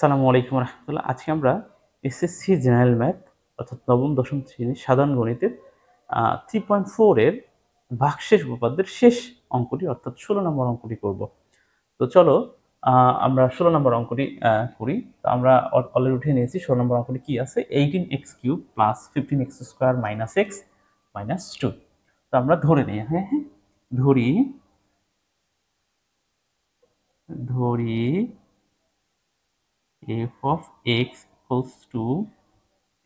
আসসালামু আলাইকুম রহমতুল্লাহ। আজকে আমরা এসএসসি জেনারেল ম্যাথ অর্থাৎ নবম দশম শ্রেণীর সাধারণ গণিতের 3.4 এর ভাগশেষ উপপাদ্যের শেষ অঙ্কটি অর্থাৎ 16 নম্বর অঙ্কটি করব। তো চলো আমরা 16 নম্বর অঙ্কটি করি। তো আমরা অলরেডি উঠিয়ে নিয়েছি 16 নম্বর অঙ্কটি কি আছে, 18x³ plus 15x² minus x minus 2। তো আমরা ধরে নিই, হ্যাঁ হ্যাঁ ধরি ধরি f of x equals to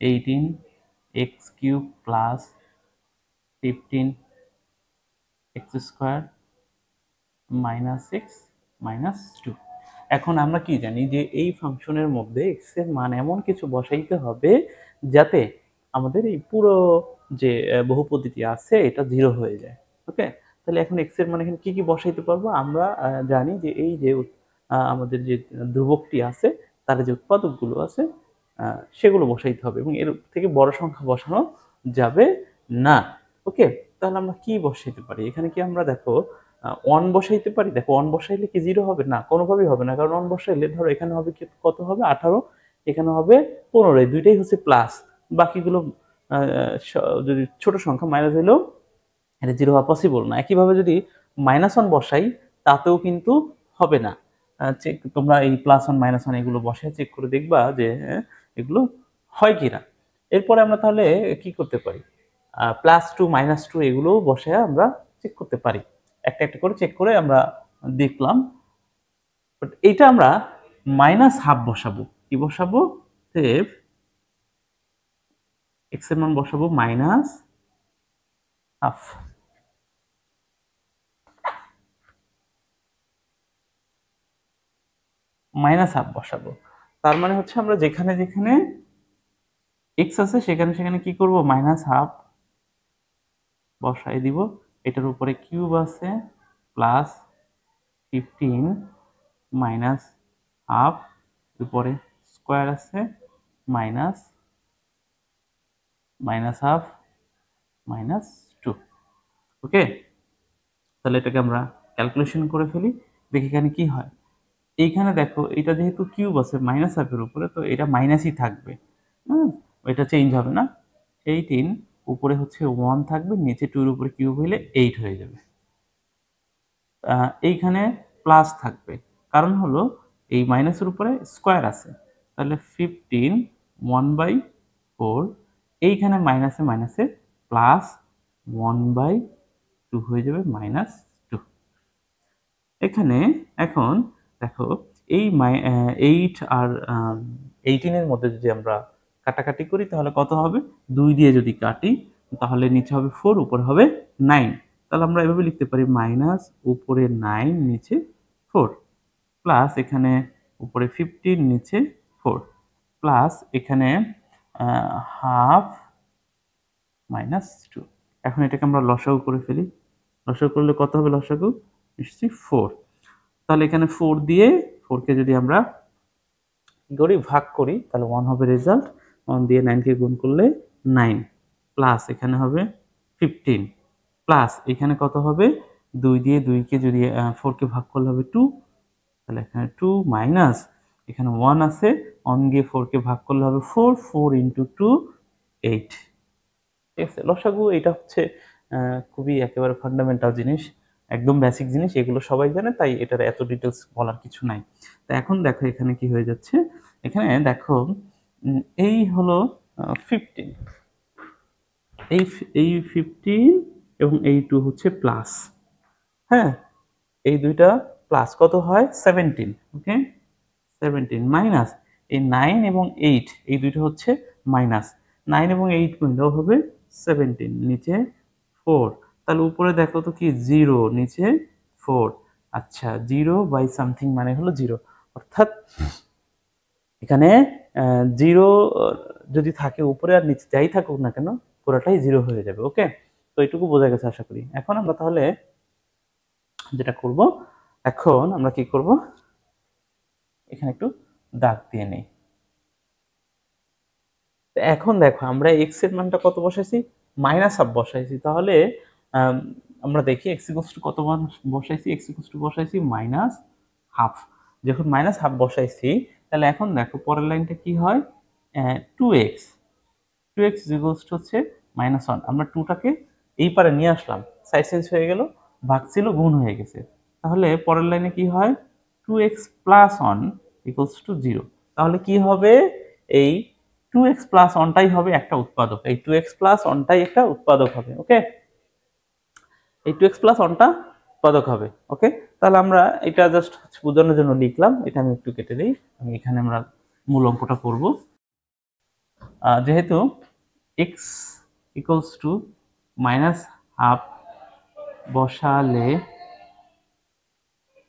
18x³ plus 15x² minus x minus 2। এখন আমরা কি জানি যে এই ফাংশনের মধ্যে এক্স এর মান এমন কিছু বসাইতে হবে যাতে আমাদের এই পুরো যে বহুপদীটি আছে এটা 0 হয়ে যায়। ওকে, তাহলে এখন এক্স এর মান এখানে কি কি বসাইতে পারবো? আমরা জানি যে এই যে আমাদের যে ধ্রুবকটি আছে তার যে উৎপাদকগুলো আছে সেগুলো বসাইতে হবে এবং এর থেকে বড় সংখ্যা বসানো যাবে না। ওকে, তাহলে আমরা কি বসাইতে পারি? এখানে কি আমরা দেখো 1 বসাইতে পারি। দেখো 1 বসাইলে কি 0 হবে? না, কোনোভাবেই হবে না। কারণ 1 বসাইলে ধরো এখানে হবে কি, কত হবে 18, এখানে হবে 15, এই দুইটাই হচ্ছে প্লাস। বাকিগুলো যদি ছোট সংখ্যা মাইনাস হইলেও এটা 0 হওয়া পসিবল না। একইভাবে যদি -1 বসাই তাতেও কিন্তু হবে না। চেক তোমরা এই +1 -1 এগুলো বসায় চেক করে দেখবা যে এগুলো হয় কিনা। এরপরে আমরা তাহলে কি করতে পারি, +2 -2 এগুলোও বসায় আমরা চেক করতে পারি। একটা একটা করে চেক করে আমরা দেখলাম। বাট এইটা আমরা -½ বসাবো। কি বসাবো? এক্স এর মান বসাবো -½ -½ বসাবো। তার মানে হচ্ছে আমরা যেখানে যেখানে এক্স আছে সেখানে সেখানে কি করব, -½ বসাই দিব। এটার উপরে কিউব আছে প্লাস 15 -½ উপরে স্কোয়ার আছে মাইনাস -½ ওকে, তাহলে এটাকে আমরা ক্যালকুলেশন করে ফেলি, দেখি এখানে কি হয়। এইখানে দেখো এটা যেহেতু কিউব আছে -½ এর উপরে, তো এটা মাইনাসই থাকবে। এটা চেঞ্জ হবে না। 18 উপরে হচ্ছে 1 থাকবে, নিচে 2 এর উপরে কিউব হইলে 8 হয়ে যাবে। এইখানে প্লাস থাকবে, কারণ হলো এই মাইনাসের উপরে স্কোয়ার আছে, তাহলে 15 1/4, এইখানে মাইনাসে মাইনাসে প্লাস 1/2 হয়ে যাবে -2। এখানে এখন দেখো এই 8 আর 18 এর মধ্যে যদি আমরা কাটাকাটি করি তাহলে কত হবে? 2 দিয়ে যদি কাটি তাহলে নিচে হবে 4, উপরে হবে 9। তাহলে আমরা এভাবে লিখতে পারি মাইনাস উপরে 9 নিচে 4 প্লাস এখানে উপরে 15 নিচে 4 প্লাস এখানে হাফ -2। এখন এটাকে আমরা লসাগু করে ফেলি। লসাগু করলে কত হবে? লসাগু নিশ্চয়ই 4। তাহলে এখানে 4 দিয়ে 4 কে যদি আমরা করি ভাগ করি তাহলে 1 হবে রেজাল্ট। 1 দিয়ে 9 কে গুণ করলে 9 প্লাস এখানে হবে 15 প্লাস এখানে কত হবে? 2 দিয়ে 2 কে যদি 4 কে ভাগ করলে হবে 2, তাহলে এখানে 2 মাইনাস এখানে 1 আছে, 1 দিয়ে 4 কে ভাগ করলে হবে 4, 4 × 2 8। ঠিক আছে, লসাগু এটা হচ্ছে খুবই একেবারে ফান্ডামেন্টাল জিনিস, একদম বেসিক জিনিস, এগুলো সবাই জানে, তাই এটার এত ডিটেলস বলার কিছু নাই। তো এখন দেখো এখানে কি হয়ে যাচ্ছে, এখানে দেখো এই হলো 15, এই 15 এবং এই 2 হচ্ছে প্লাস, হ্যাঁ এই দুইটা প্লাস কত হয়? 17। ওকে, 17 মাইনাস এই 9 এবং 8 এই দুইটা হচ্ছে মাইনাস, 9 এবং 8 মিললেও হবে 17, নিচে 4। তাহলে উপরে দেখো তো কি 0, নিচে 4। আচ্ছা 0/সামথিং মানে হলো 0, অর্থাৎ এখানে 0 যদি থাকে উপরে আর নিচে যাই থাকুক না কেন পুরোটাই 0 হয়ে যাবে। ওকে, তো এইটুকু বোঝা গেছে আশা করি। এখন আমরা তাহলে যেটা করব, এখন আমরা কি করব, এখানে একটু দাগ দিয়ে নেই। এখন দেখো আমরা এক্স এর মানটা কত বসাইছি? -½ বসাইছি। তাহলে আমরা দেখি এক্স ইকুয়ালস টু কত মান বসাইছি? এক্স ইকুয়ালস টু বসাইছি -½ যখন -½ বসাইছি তাহলে এখন দেখো পরের লাইনটা কি হয়, 2x 2x হচ্ছে -1। আমরা 2টাকে এই পারে নিয়ে আসলাম, সাইড চেঞ্জ হয়ে গেল, ভাগ ছিল গুণ হয়ে গেছে। তাহলে পরের লাইনে কি হয়, 2x + 1 = 0। তাহলে কি হবে, এই 2x + 1টাই হবে একটা উৎপাদক, এই 2x + 1টাই একটা উৎপাদক হবে। ওকে, এই 2x + 1টা উৎপাদক হবে। ওকে, তাহলে আমরা এটা জাস্ট বোঝানোর জন্য লিখলাম, এটা আমি একটু কেটে দিই, আমি এখানে আমরা মূল অঙ্কটা করব। যেহেতু x = -1/2 বসালে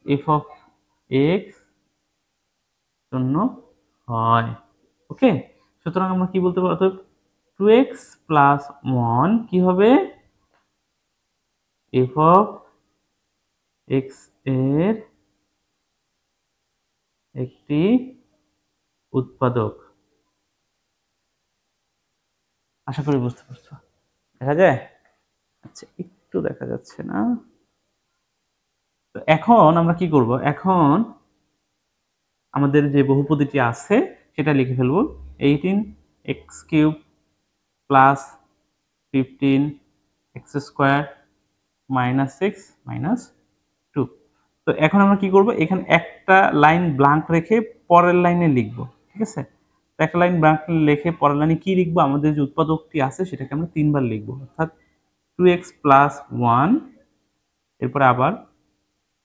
f(x) শূন্য হয়। ওকে, সুতরাং আমরা কি বলতে পারি, 2x + 1 কি হবে, f(x) এর একটি উৎপাদক। আশা করি বুঝতে পারছো, দেখা যায়? আচ্ছা, একটু দেখা যাচ্ছে না। তো এখন আমরা কি করব, এখন আমাদের যে বহুপদীটি আছে সেটা লিখে ফেলবো, 18x³ + 15x² - 6 - 2। তো এখন আমরা কি করব, এখানে একটা লাইন ব্ল্যাঙ্ক রেখে পরের লাইনে লিখব। ঠিক আছে, তো একটা লাইন ব্ল্যাঙ্ক লিখে পরের লাইনে কি লিখবো, আমাদের যে উৎপাদকটি আছে সেটাকে আমরা 3 বার লিখব, অর্থাৎ 2x + 1, এরপরে আবার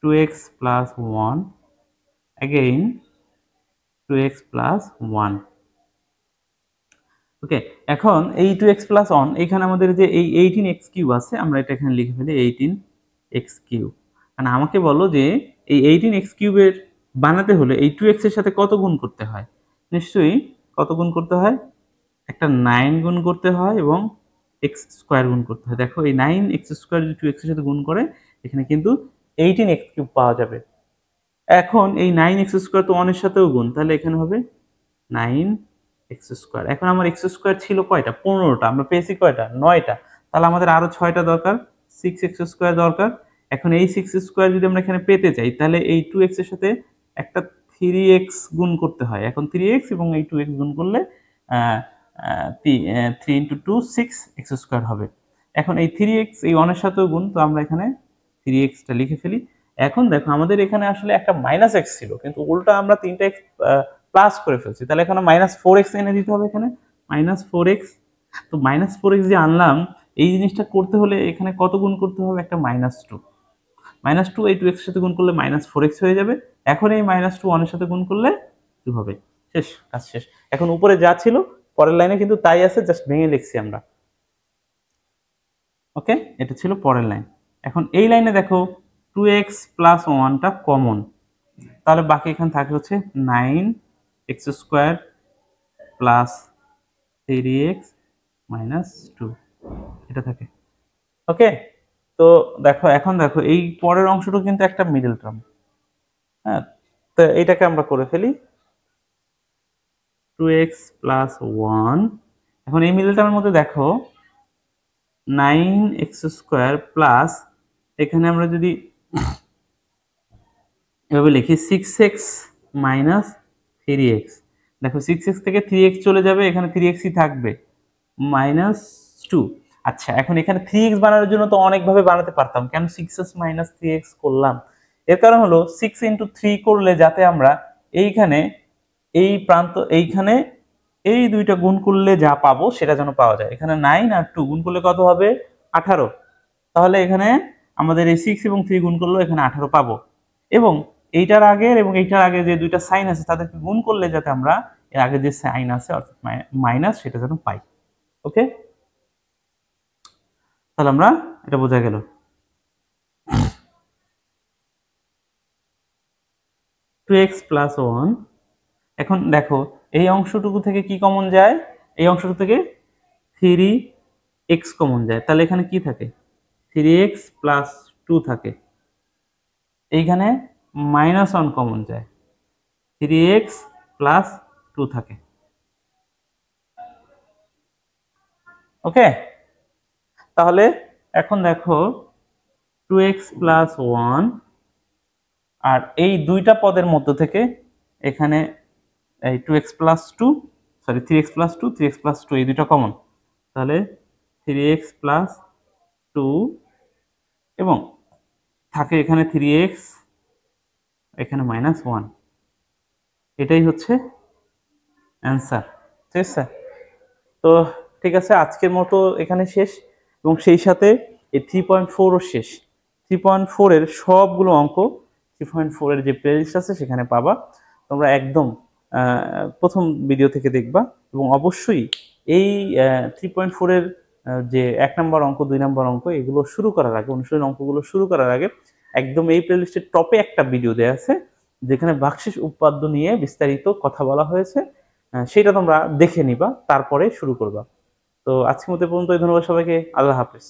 2x + 1, again 2x + 1। ওকে, এখন এই 2x + 1, এখানে আমাদের যে এই 18x³ আছে, আমরা এটা এখানে লিখে ফেলি 18x³। মানে আমাকে বলো যে এই 18x³ এর বানাতে হলে এই 2x এর সাথে কত গুণ করতে হয়? নিশ্চয়ই কত গুণ করতে হয়? একটা 9 গুণ করতে হয় এবং x² গুণ করতে হয়। দেখো এই 9x² যদি 2x এর সাথে গুণ করে, এখানে কিন্তু 18x³ পাওয়া যাবে। এখন এই 9x² তো 1 এর সাথেও গুণ, তাহলে এখানে হবে 9x²। এখন আমার x² ছিল কয়টা? 15টা। আমরা পেয়েছি কয়টা? 9টা। তাহলে আমাদের আরো 6টা দরকার, 6x² দরকার। এখন এই 6² যদি আমরা এখানে পেতে চাই, তাহলে এই 2x এর সাথে একটা 3x গুণ করতে হয়। এখন 3x এবং এই 2x গুণ করলে 3 × 2 6x² হবে। এখন এই 3x এই 1 এর সাথেও গুণ, তো আমরা এখানে 3xটা লিখে ফেলি। এখন দেখো আমাদের এখানে আসলে একটা -x ছিল, কিন্তু উল্টা আমরা 3টা x প্লাস করে ফেলছি, তাহলে এখানে -4x এনে দিতে হবে, এখানে -4x। তো -4x যে আনলাম, এই জিনিসটা করতে হলে এখানে কত গুণ করতে হবে, একটা -2। -2 এই 2x এর সাথে গুণ করলে -4x হয়ে যাবে। এখন এই -2 1 এর সাথে গুণ করলে 2 হবে। শেষ, কাজ শেষ। এখন উপরে যা ছিল পরের লাইনে কিন্তু তাই আছে, জাস্ট ভেঙে লিখছি আমরা। ওকে, এটা ছিল পরের লাইন। এখন এই লাইনে দেখো 2x + 1টা কমন, তাহলে বাকি এখানে থাকে হচ্ছে 9x² + 3x - 2, এটা থাকে। ওকে, তো দেখো এখন দেখো এই পরের অংশটা কিন্তু একটা মিডল টার্ম। হ্যাঁ, তো এইটাকে আমরা করে ফেলি 2x + 1। এখন এই মিডল টার্মের মধ্যে দেখো 9x² প্লাস, এখানে আমরা যদি এভাবে লিখি 6x - 3x। দেখো 6x থেকে 3x চলে যাবে, এখানে 3xই থাকবে, -2। আচ্ছা, এখন এখানে 3x বানানোর জন্য তো অনেকভাবে বানাতে পারতাম, কেন 6x - 3x করলাম? এর কারণ হলো 6 × 3 করলে যাতে আমরা এইখানে এই প্রান্ত, এইখানে এই দুইটা গুণ করলে যা পাবো সেটা যেন পাওয়া যায়। এখানে 9 আর 2 গুণ করলে কত হবে, 18। তাহলে এখানে আমাদের এই 6 এবং 3 গুণ করলে এখানে 18 পাবো, এবং এইটার আগের এবং এইটার আগে যে দুইটা সাইন আছে তাদেরকে গুণ করলে যাতে আমরা এর আগে যে সাইন আছে অর্থাৎ মাইনাস, সেটা যেন পাই। ওকে, তাহলে আমরা এটা বোঝা গেল। Two x plus 1। এখন দেখো এই অংশটুকু থেকে কি কমন যায়, এই অংশটুকু থেকে 3x কমন যায়, তাহলে এখানে কি থাকে, 3x + 2 থাকে। এইখানে -1 কমন যায়, 3x + 2 থাকে। ওকে, তাহলে এখন দেখো 2x + 1 আর এই দুইটা পদের মধ্য থেকে এখানে এই 2x plus 2 sorry 3x plus 2 3x plus 2 এই দুটো কমন, তাহলে 3x প্লাস 2 এবং থাকে এখানে 3x এখানে -1, এটাই হচ্ছে অ্যান্সার। ঠিক আছে, তো ঠিক আছে, আজকের মতো এখানে শেষ এবং সেই সাথে এই 3.4ও শেষ। 3.4 এর সবগুলো অঙ্ক 3.4 এর যে প্লেলিস্ট আছে সেখানে পাবা, তোমরা একদম প্রথম ভিডিও থেকে দেখবা এবং অবশ্যই এই 3.4 এর যে 1 নম্বর অঙ্ক 2 নম্বর অঙ্ক এগুলো শুরু করার আগে, অনুশীলন অঙ্কগুলো শুরু করার আগে একদম এই প্লেলিস্টের টপে একটা ভিডিও দেওয়া আছে যেখানে ভাগশেষ উপপাদ্য নিয়ে বিস্তারিত কথা বলা হয়েছে, সেটা তোমরা দেখে নিবা, তারপরে শুরু করবা। তো আজকের মতো পর্যন্তই, ধন্যবাদ সবাইকে, আল্লাহ হাফেজ।